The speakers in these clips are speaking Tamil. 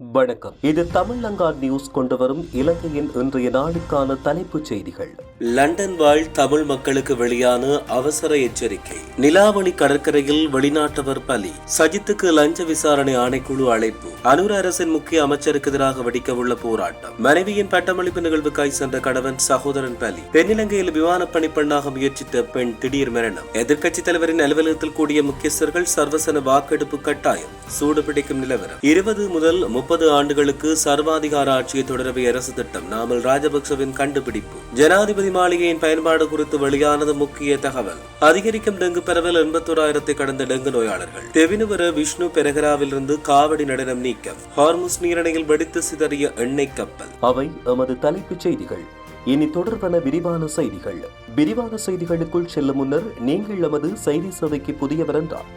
வணக்கம். இது தமிழங்கா நியூஸ் கொண்டு வரும் இலங்கையின் இன்றைய நாளுக்கான தலைப்புச் செய்திகள். லண்டன் வாழ் தமிழ் மக்களுக்கு வெளியான அவசர எச்சரிக்கை. நிலாவணி கடற்கரையில் வெளிநாட்டவர் பலி. சஜித்துக்கு லஞ்ச விசாரணை ஆணைக்குழு அழைப்பு. அனுர அரசின் முக்கிய அமைச்சருக்கு எதிராக வெடிக்கவுள்ள போராட்டம். மனைவியின் பட்டமளிப்பு நிகழ்வுக்காய் சென்ற கணவன் சகோதரன் பலி. தென்னிலங்கையில் விமான பணிப்பெண்ணாக முயற்சித்த பெண் திடீர் மரணம். எதிர்க்கட்சித் தலைவரின் அலுவலகத்தில் கூடிய முக்கியஸ்தர்கள் சர்வசன வாக்கெடுப்பு கட்டாயம். சூடு பிடிக்கும் நிலவரம். 20 முதல் 30 ஆண்டுகளுக்கு சர்வாதிகார ஆட்சியை தொடரவே அரசு திட்டம். நாமல் ராஜபக்சவின் கண்டுபிடிப்பு. ஜனாதிபதி மாளிகையின் பயன்பாடு குறித்து வெளியானது முக்கிய தகவல். அதிகரிக்கும் டெங்கு பரவல் 81,000 கடந்த டெங்கு நோயாளர்கள். தெவினுவர விஷ்ணு பெரகராவிலிருந்து காவடி நடனம் நீக்கம். ஹார்முஸ் நீரணையில் வெடித்து சிதறிய எண்ணெய் கப்பல். அவை எமது தலைப்புச் செய்திகள். இனி தொடர்பான விரிவான செய்திகள். விரிவான செய்திகளுக்குள் செல்லும் முன்னர் நீங்கள் எமது செய்தி சேவைக்கு புதியவர் என்றால்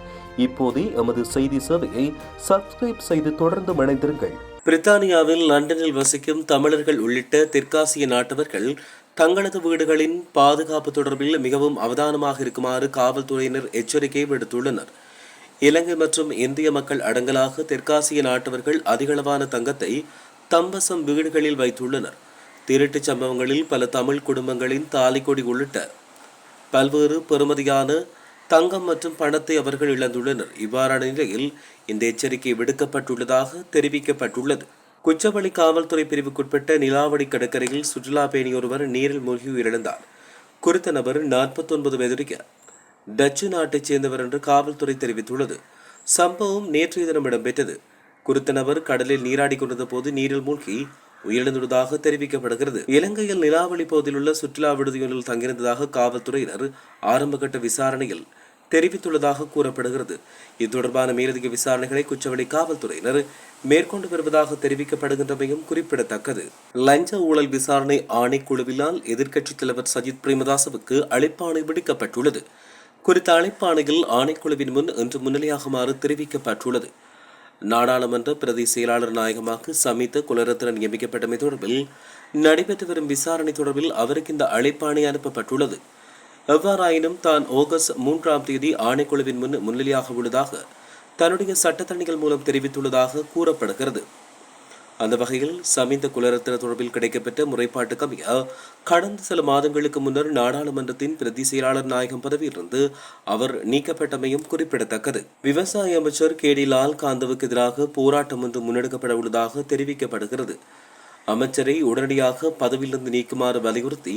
இப்போதே எமது செய்தி சேவையை சப்ஸ்கிரைப் செய்து தொடர்ந்து இணைந்திருங்கள். பிரித்தானியாவில் லண்டனில் வசிக்கும் தமிழர்கள் உள்ளிட்ட தெற்காசிய நாட்டவர்கள் தங்களது வீடுகளின் பாதுகாப்பு தொடர்பில் மிகவும் அவதானமாக இருக்குமாறு காவல்துறையினர் எச்சரிக்கை விடுத்துள்ளனர். இலங்கை மற்றும் இந்திய மக்கள் அடங்கலாக தெற்காசிய நாட்டவர்கள் அதிகளவான தங்கத்தை தம்பசம் வீடுகளில் வைத்துள்ளனர். திருட்டுச் சம்பவங்களில் பல தமிழ் குடும்பங்களின் தாலிக்கொடி உள்ளிட்ட பல்வேறு பெறுமதியான தங்கம் மற்றும் பணத்தை அவர்கள் இழந்துள்ளனர். இவ்வாறான நிலையில் இந்த எச்சரிக்கை விடுக்கப்பட்டுள்ளதாக தெரிவிக்கப்பட்டுள்ளது. குச்சவெளி காவல்துறை பிரிவுக்குட்பட்ட நிலாவடி கடற்கரையில் சுற்றுலா பயணி ஒருவர் நீரில் மூழ்கி உயிரிழந்தார். குறித்த நபர் 49 வயதுடைய டச்சு நாட்டைச் சேர்ந்தவர் என்று காவல்துறை தெரிவித்துள்ளது. சம்பவம் நேற்றைய தினம் இடம்பெற்றது. குறித்த நபர் கடலில் நீராடி கொண்டிருந்த போது நீரில் மூழ்கி உயிரிழந்துள்ளதாக தெரிவிக்கப்படுகிறது. இலங்கையில் நிலாவளி பகுதியில் உள்ள சுற்றுலா விடுதியொன்றில் தங்கியிருந்ததாக காவல்துறையினர் ஆரம்பகட்ட விசாரணையில் தெரிவித்துள்ளதாக கூறப்படுகிறது. இது தொடர்பான மேலதிக விசாரணைகளை குச்சவெளி காவல்துறையினர் மேற்கொண்டு வருவதாக தெரிவிக்கப்படுகின்றமையும் குறிப்பிடத்தக்கது. லஞ்ச ஊழல் விசாரணை ஆணைக்குழுவினால் எதிர்க்கட்சித் தலைவர் சஜித் பிரேமதாசவுக்கு அழைப்பாணை விடுக்கப்பட்டுள்ளது. குறித்த அழைப்பாணையில் ஆணைக்குழுவின் முன் இன்று முன்னிலையாகுமாறு தெரிவிக்கப்பட்டுள்ளது. நாடாளுமன்ற பிரதி செயலாளர் நாயகமாக சமித்த குலரத்ன நியமிக்கப்பட்டமை தொடர்பில் நடைபெற்று வரும் விசாரணை தொடர்பில் அவருக்கு இந்த அழைப்பாணை அனுப்பப்பட்டுள்ளது. எவ்வாறாயினும் தான் ஆகஸ்ட் 3ஆம் தேதி ஆணைக்குழுவின் முன் முன்னிலையாக உள்ளதாக தன்னுடைய சட்டத்தணிகள் மூலம் தெரிவித்துள்ளதாக கூறப்படுகிறது. அந்த வகையில் சமிந்த குலரத்ன தொடர்பில் கிடைக்கப்பட்ட முறைப்பாட்டுக்கமைய கடந்த சில மாதங்களுக்கு முன்னர் நாடாளுமன்றத்தின் பிரதி செயலாளர் நாயகம் பதவியிலிருந்து அவர் நீக்கப்பட்டமையும் குறிப்பிடத்தக்கது. விவசாய அமைச்சர் கேடி லால் காந்தவுக்கு எதிராக போராட்டம் ஒன்று முன்னெடுக்கப்பட உள்ளதாக தெரிவிக்கப்படுகிறது. அமைச்சரை உடனடியாக பதவியிலிருந்து நீக்குமாறு வலியுறுத்தி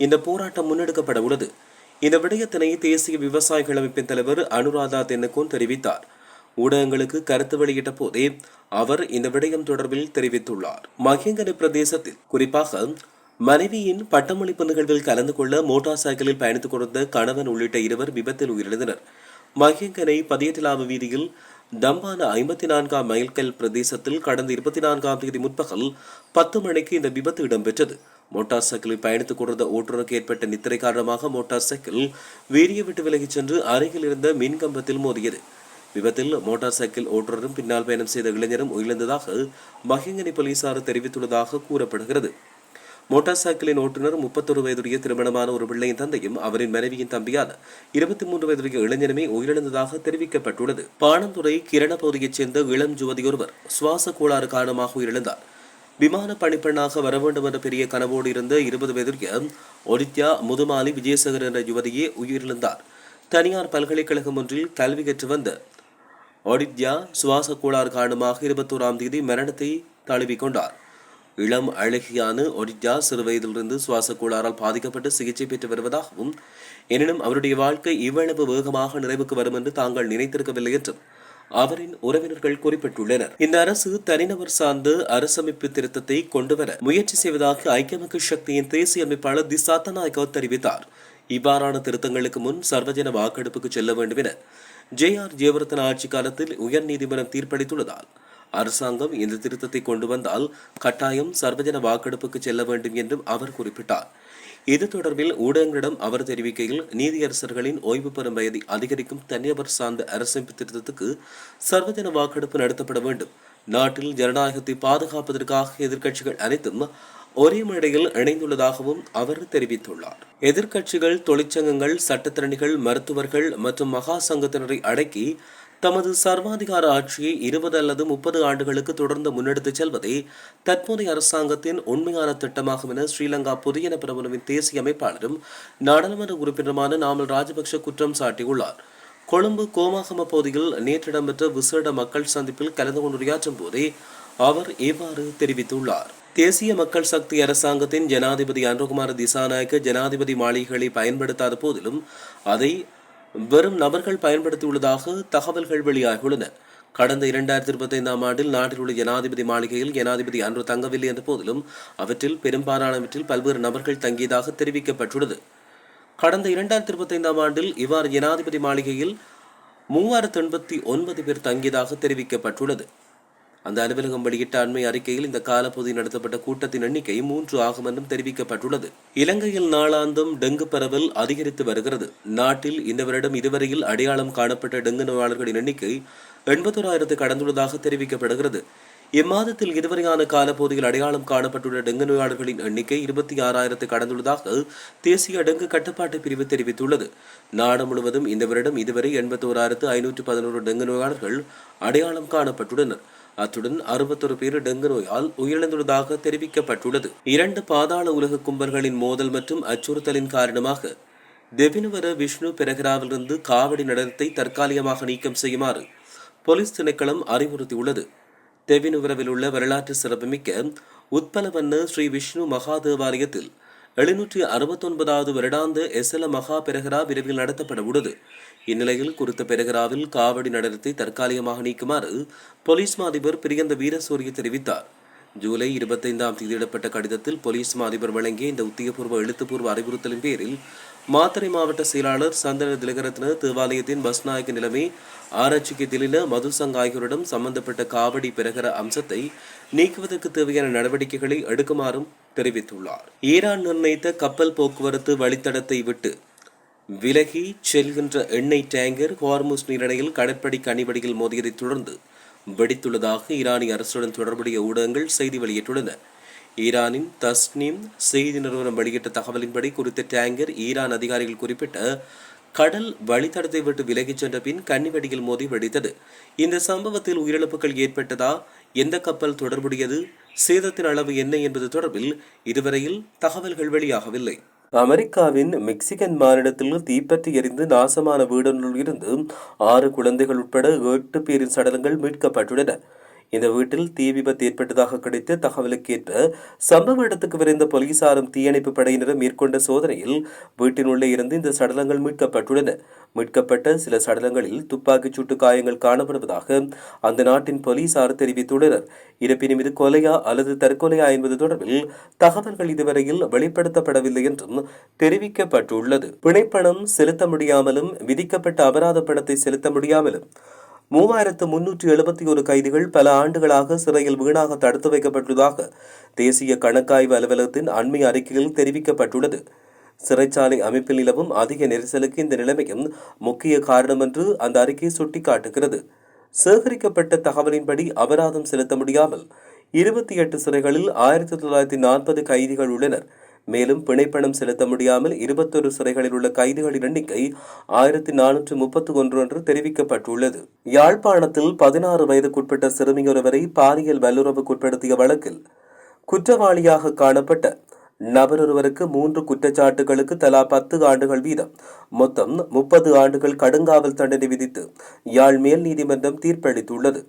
இந்த போராட்டம் முன்னெடுக்கப்பட உள்ளது. இந்த விடயத்தினை தேசிய விவசாயிகள் அமைப்பின் தலைவர் அனுராதா தென்னகோன் தெரிவித்தார். ஊடகங்களுக்கு கருத்து வெளியிட்ட போதே அவர் இந்த விடயம் தொடர்பில் தெரிவித்துள்ளார். மகேங்கனி பிரதேசத்தில் குறிப்பாக மனைவியின் பட்டமளிப்பு நிகழ்வில் கலந்து கொள்ள மோட்டார் சைக்கிளில் பயணித்துக் கொண்டிருந்த கணவன் உள்ளிட்ட 2 விபத்தில் உயிரிழந்தனர். மகேங்கனை பதியட்டிலாவு வீதியில் தம்பான 54ஆம் மைல்கல் பிரதேசத்தில் கடந்த 24ஆம் தேதி முற்பகல் 10 மணிக்கு இந்த விபத்து இடம்பெற்றது. மோட்டார் சைக்கிளில் பயணித்துக் கொண்டிருந்த ஓட்டுநருக்கு ஏற்பட்ட நித்திரை காரணமாக மோட்டார் சைக்கிள் வீதியை விட்டு விலகிச் சென்று அருகில் இருந்த மின்கம்பத்தில் மோதியது. விபத்தில் மோட்டார் சைக்கிள் ஓட்டுநரும் பின்னால் பயணம் செய்த இளைஞரும் உயிரிழந்ததாக மகேங்கனி போலீசார் தெரிவித்துள்ளதாக கூறப்படுகிறது. மோட்டார் சைக்கிளின் ஓட்டுநர் 31 வயதுடைய திருமணமான ஒரு பிள்ளையின் தந்தையும் அவரின் மனைவியின் தம்பியான 23 வயதுடைய இளைஞருமே உயிரிழந்ததாக தெரிவிக்கப்பட்டுள்ளது. பாணந்துறை கிரண பகுதியைச் சேர்ந்த இளம் யுவதி ஒருவர் சுவாச கோளாறு காரணமாக உயிரிழந்தார். விமான பணிப்பெண்ணாக வர வேண்டும் என்ற பெரிய கனவோடு இருந்த 20 வயதுடைய ஒடித்யா முதுமாலி விஜயசேகர் என்ற யுவதியே உயிரிழந்தார். தனியார் பல்கலைக்கழகம் ஒன்றில் கல்வி கற்று வந்த ஒடித்யா சுவாச கோளாறு காரணமாக 21ஆம் தேதி மரணத்தை தழுவிக்கொண்டார். இளம் அழகியான ஒடித்யா சிறு வயதிலிருந்து சுவாச கோளாறால் பாதிக்கப்பட்டு சிகிச்சை பெற்று வருவதாகவும் எனினும் அவருடைய வாழ்க்கை இவ்வளவு வேகமாக நிறைவுக்கு வரும் என்று தாங்கள் நினைத்திருக்கவில்லை என்றும் அவரின் உறவினர்கள் குறிப்பிட்டுள்ளனர். இந்த அரசு தனிநபர் சார்ந்த அரசமைப்பு திருத்தத்தை கொண்டுவர முயற்சி செய்வதாக ஐக்கிய மக்கள் சக்தியின் தேசிய அமைப்பாளர் தி சாத்தநாயக்க தெரிவித்தார். இவ்வாறான திருத்தங்களுக்கு முன் சர்வஜன வாக்கெடுப்புக்கு செல்ல வேண்டும் என ஜே.ஆர். ஜெயவர்தன ஆட்சி காலத்தில் உயர் நீதிமன்றம் தீர்ப்பளித்துள்ளதால் அரசாங்கம் இந்த திருத்தத்தை கொண்டு வந்தால் கட்டாயம் சர்வஜன வாக்கெடுப்புக்கு செல்ல வேண்டும் என்றும் அவர் குறிப்பிட்டார். இது தொடர்பில் ஊடகங்களிடம் அவர் தெரிவிக்கையில் நீதியரசர்களின் ஓய்வு பெறும் வயதை அதிகரிக்கும் தனிநபர் சார்ந்த அரசமைப்பு திருத்தத்துக்கு சர்வஜன வாக்கெடுப்பு நடத்தப்பட வேண்டும். நாட்டில் ஜனநாயகத்தை பாதுகாப்பதற்காக எதிர்க்கட்சிகள் அனைத்தும் ஒரே மேடையில் இணைந்துள்ளதாகவும் அவர் தெரிவித்துள்ளார். எதிர்க்கட்சிகள், தொழிற்சங்கங்கள், சட்டத்திறனிகள், மருத்துவர்கள் மற்றும் மகா சங்கத்தினரை அடக்கி தமது சர்வாதிகார ஆட்சியை 20 அல்லது 30 ஆண்டுகளுக்கு தொடர்ந்து முன்னெடுத்துச் செல்வதே தற்போதைய அரசாங்கத்தின் உண்மையான திட்டமாகும் என ஸ்ரீலங்கா பொதுஜன பெரமுனவின் தேசிய அமைப்பாளரும் நாடாளுமன்ற உறுப்பினருமான நாமல் ராஜபக்ஷ குற்றம் சாட்டியுள்ளார். கொழும்பு கோமாகம பகுதியில் நேற்று இடம்பெற்ற விசேட மக்கள் சந்திப்பில் கலந்து கொண்டு உரையாற்றும் போதே அவர் இவ்வாறு தெரிவித்துள்ளார். தேசிய மக்கள் சக்தி அரசாங்கத்தின் ஜனாதிபதி அனுரகுமார திசாநாயக்க ஜனாதிபதி மாளிகைகளை பயன்படுத்தாத போதிலும் அதை வெறும் நபர்கள் பயன்படுத்தியுள்ளதாக தகவல்கள் வெளியாகியுள்ளன. கடந்த 2025 ஆண்டில் நாட்டில் உள்ள ஜனாதிபதி மாளிகையில் ஜனாதிபதி அன்று தங்கவில்லை என்ற போதிலும் அவற்றில் பெரும்பாலானவற்றில் பல்வேறு நபர்கள் தங்கியதாக தெரிவிக்கப்பட்டுள்ளது. கடந்த 2025 ஆண்டில் இவ்வாறு ஜனாதிபதி மாளிகையில் 3089 பேர் தங்கியதாக தெரிவிக்கப்பட்டுள்ளது. அந்த அலுவலகம் வெளியிட்ட அண்மை அறிக்கையில் இந்த காலப்பகுதியில் நடத்தப்பட்ட கூட்டத்தின் எண்ணிக்கை 3 ஆகும் என்றும் தெரிவிக்கப்பட்டுள்ளது. இலங்கையில் நாளாந்தம் டெங்கு பரவல் அதிகரித்து வருகிறது. நாட்டில் இந்த வருடம் இதுவரையில் அடையாளம் காணப்பட்ட டெங்கு நோயாளர்களின் எண்ணிக்கை 81,000 கடந்துள்ளதாக தெரிவிக்கப்படுகிறது. இம்மாதத்தில் இதுவரையான காலப்பகுதியில் அடையாளம் காணப்பட்டுள்ள டெங்கு நோயாளர்களின் எண்ணிக்கை 26,000 கடந்துள்ளதாக தேசிய டெங்கு கட்டுப்பாட்டு பிரிவு தெரிவித்துள்ளது. நாடு முழுவதும் இந்த வருடம் இதுவரை 81,511 டெங்கு நோயாளர்கள் அடையாளம் காணப்பட்டுள்ளனர். அத்துடன் 61 பேர் டெங்கு நோயால் உயிரிழந்துள்ளதாக தெரிவிக்கப்பட்டுள்ளது. 2 பாதாள உலக கும்பல்களின் மோதல் மற்றும் அச்சுறுத்தலின் காரணமாக தெவினுவர விஷ்ணு பெரகராவிலிருந்து காவடி நடனத்தை தற்காலிகமாக நீக்கம் செய்யுமாறு போலீஸ் திணைக்களம் அறிவுறுத்தியுள்ளது. தெவினுவரவில் உள்ள வரலாற்று சிறப்புமிக்க உத்பலவண்ண ஸ்ரீ விஷ்ணு மகா தேவாலயத்தில் 769வது வருடாந்த எசல மகா பெரகரா விரைவில் நடத்தப்பட உள்ளது. இந்நிலையில் குறித்த பெரகராவில் காவடி நடனத்தை தற்காலிகமாக நீக்குமாறு போலீஸ் அதிபர் பிரியந்த வீரசூரிய தெரிவித்தார். ஜூலை 25ஆம் தேதியிடப்பட்ட கடிதத்தில் போலீஸ் அதிபர் வழங்கிய இந்த உத்தியபூர்வ எழுத்துப்பூர்வ அறிவுறுத்தலின் பேரில் மாத்தறை மாவட்ட செயலாளர் சந்தன திலகரத்ன தேவாலயத்தின் பஸ்நாயக்க நிலைமை ஆராய்ச்சிக்கு திலின மதுசங் ஆகியோரிடம் சம்பந்தப்பட்ட காவடி பெரகர அம்சத்தை நீக்குவதற்கு தேவையான நடவடிக்கைகளை எடுக்குமாறும் தெரிவித்துள்ளார். ஈரான் நிர்ணயித்த கப்பல் போக்குவரத்து வழித்தடத்தை விட்டு விலகி செல்கின்ற எண்ணெய் டேங்கர் ஹார்முஸ் நீரிணையில் கடற்படை கனிவடியில் மோதியதை தொடர்ந்து வெடித்துள்ளதாக ஈரானிய அரசுடன் தொடர்புடைய ஊடகங்கள் செய்தி வெளியிட்டுள்ளன. ஈரானின் தஸ்னீம் செய்தி நிறுவனம் வெளியிட்ட தகவலின்படி குறித்த டேங்கர் ஈரான் அதிகாரிகள் குறிப்பிட்ட கடல் வழித்தடத்தை விட்டு விலகிச் சென்ற பின் கன்னிவெடியில் மோதி வெடித்தது. இந்த சம்பவத்தில் உயிரிழப்புகள் ஏற்பட்டதா, எந்த கப்பல் தொடர்புடையது, சேதத்தின் அளவு என்ன என்பது தொடர்பில் இதுவரையில் தகவல்கள் வெளியாகவில்லை. அமெரிக்காவின் மெக்சிகன் மாநிலத்தில் தீப்பற்றி எரிந்து நாசமான வீடொன்றில் இருந்து 6 குழந்தைகள் உட்பட 8 பேரின் சடலங்கள் மீட்கப்பட்டுள்ளன. இந்த வீட்டில் தீ விபத்து ஏற்பட்டதாக கிடைத்த தகவலுக்கேற்ப சம்பவ இடத்துக்கு விரைந்த போலீசாரும் தீயணைப்பு படையினரும் மேற்கொண்ட சோதனையில் வீட்டினுள்ளே இருந்து இந்த சடலங்கள் மீட்கப்பட்டுள்ளன. மீட்கப்பட்ட சில சடலங்களில் துப்பாக்கிச் சூட்டு காயங்கள் காணப்படுவதாக அந்த நாட்டின் போலீசார் தெரிவித்துள்ளனர். இருப்பினும் இது கொலையா அல்லது தற்கொலையா என்பது தொடர்பில் தகவல்கள் இதுவரையில் வெளிப்படுத்தப்படவில்லை என்றும் தெரிவிக்கப்பட்டுள்ளது. பிணைப்பணம் செலுத்த முடியாமலும் விதிக்கப்பட்ட அபராத பணத்தை செலுத்த முடியாமலும் 3371 கைதிகள் பல ஆண்டுகளாக சிறையில் வீணாக தடுத்து வைக்கப்பட்டுள்ளதாக தேசிய கணக்காய்வு அலுவலகத்தின் அண்மை அறிக்கையில் தெரிவிக்கப்பட்டுள்ளது. சிறைச்சாலை அமைப்பில் நிலவும் அதிக நெரிசலுக்கு இந்த நிலைமையும் முக்கிய காரணம் என்று அந்த அறிக்கை சுட்டிக்காட்டுகிறது. சேகரிக்கப்பட்ட தகவலின்படி அபராதம் செலுத்த முடியாமல் 28 சிறைகளில் 1940 கைதிகள் உள்ளனர். மேலும் பிணைப்பணம் செலுத்த முடியாமல் 21 சிறைகளில் உள்ள கைதிகளின் எண்ணிக்கை 1431 என்று தெரிவிக்கப்பட்டுள்ளது. யாழ்ப்பாணத்தில் 16 வயதுக்குட்பட்ட சிறுமியொருவரை பாலியல் வல்லுறவுக்குட்படுத்திய வழக்கில் குற்றவாளியாக காணப்பட்ட நபரொருவருக்கு 3 குற்றச்சாட்டுகளுக்கு தலா 10 ஆண்டுகள் வீதம் மொத்தம் 30 ஆண்டுகள் கடுங்காவல் தண்டனை விதித்து யாழ் மேல் நீதிமன்றம் தீர்ப்பளித்துள்ளது.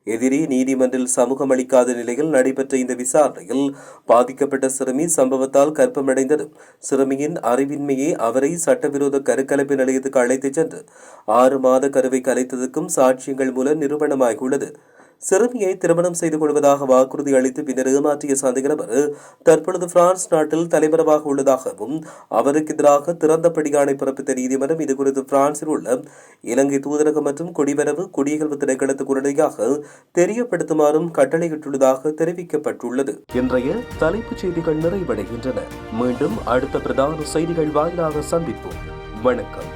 எதிரி நீதிமன்றில் சமூகம் அளிக்காத நிலையில் நடைபெற்ற இந்த விசாரணையில் பாதிக்கப்பட்ட சிறுமி சம்பவத்தால் கர்ப்பமடைந்தது. சிறுமியின் அறிவின்மையே அவரை சட்டவிரோத கருக்கலைப்பு நிலையத்துக்கு அழைத்துச் சென்று 6 மாத கருவை கலைத்ததற்கும் சாட்சியங்கள் மூலம் நிரூபணமாகியுள்ளது. சிறுமியை திருமணம் செய்து கொள்வதாக வாக்குறுதி அளித்து பின்னர் ஏமாற்றிய சந்தேக நபர் தற்பொழுது பிரான்ஸ் நாட்டில் தலைமறைவாக உள்ளதாகவும் அவருக்கு எதிராக திறந்த பிடியாணை பிறப்பித்த நீதிமன்றம் இதுகுறித்து பிரான்சில் உள்ள இலங்கை தூதரகம் மற்றும் குடிவரவு குடியகல்வு திணைக்களத்துக்கு உடனடியாக தெரியப்படுத்துமாறும் கட்டளையிட்டுள்ளதாக தெரிவிக்கப்பட்டுள்ளது. இன்றைய தலைப்புச் செய்திகள் நிறைவடைகின்றன. மீண்டும் அடுத்த பிரதான செய்திகள் வாயிலாக சந்திப்போம். வணக்கம்.